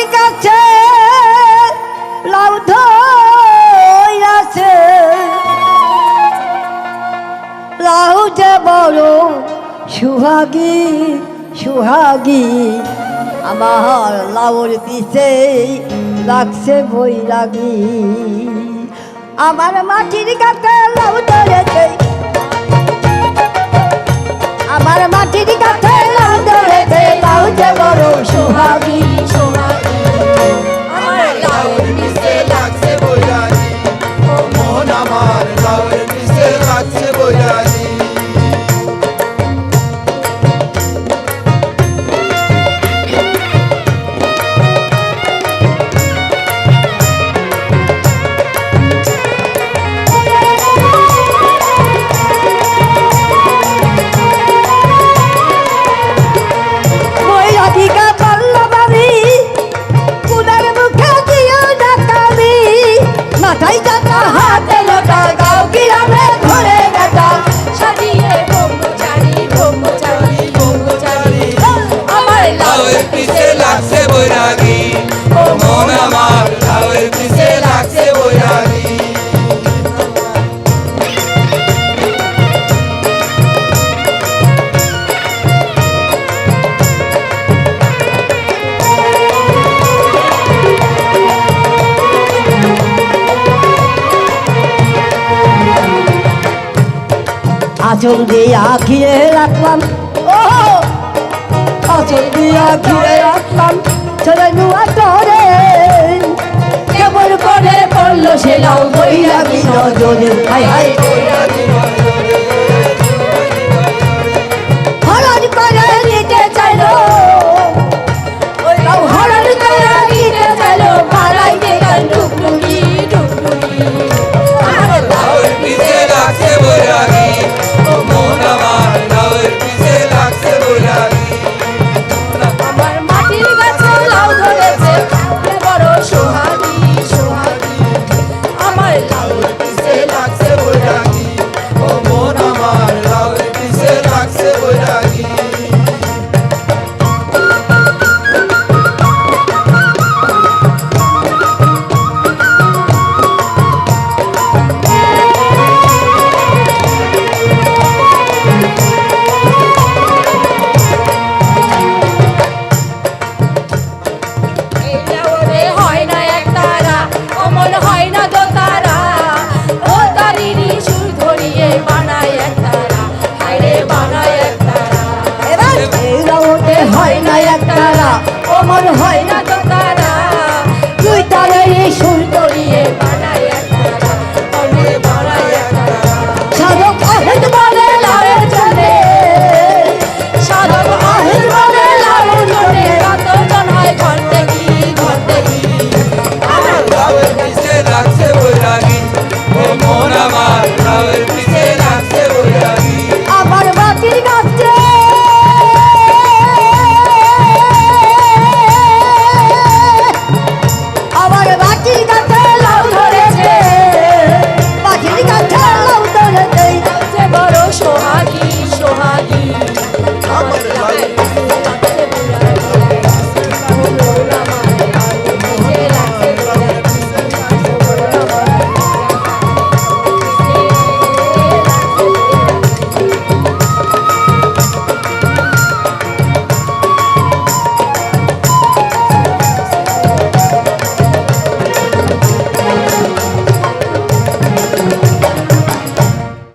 মাটির কাছে লাউ ধইরাছে লাউ যে বড় সুহাগী সুহাগী আমার লাউর পিছে লাগছে বৈরাগী আমার মাটির কাছে লাউ ধরেছে আমার মাটির কাছে লাউ ধরেছে লাউ যে বড় সুহাগী সুহাগী আমার লাউর পিছে লাগছে বৈরাগী ও মন আমার লাউর পিছে লাগছে বৈরাগী আচল দিয়া ঘিরে রাখলাম ও আচল দিয়া ঘিরে রাখলাম ছেলে নুয়া করে কেমন করে পড়লো সে লাউ বৈরাগী নজরে হাই হাই হরণ করে নিতে চাইলো ওই লাউ হরণ করে নিতে চাইলো পাড়াই গেল টুকটুকি টুকটুকি আমার লাউর পিছে লাগছে বৈরাগী ও মন আমার লাউর পিছে লাগছে বৈরাগী আমার মাটির গাছে লাউ ধরেছে বড় সোহাগী সোহাগী আমার লাউর পিছে লাগছে বৈরাগী ও মন আমার লাউর পিছে লাগছে বৈরাগী অমর হয় না তো তারা তুই তারে সুর করিয়ে বানাই সাধক আহেদ বলে লাউয়ের জলে সাধক আহেদ বলে লাউয়ের জলে কতজন হয় ঘর দেখি আমার লাউর পিছে লাগছে বৈরাগী ও মন আমার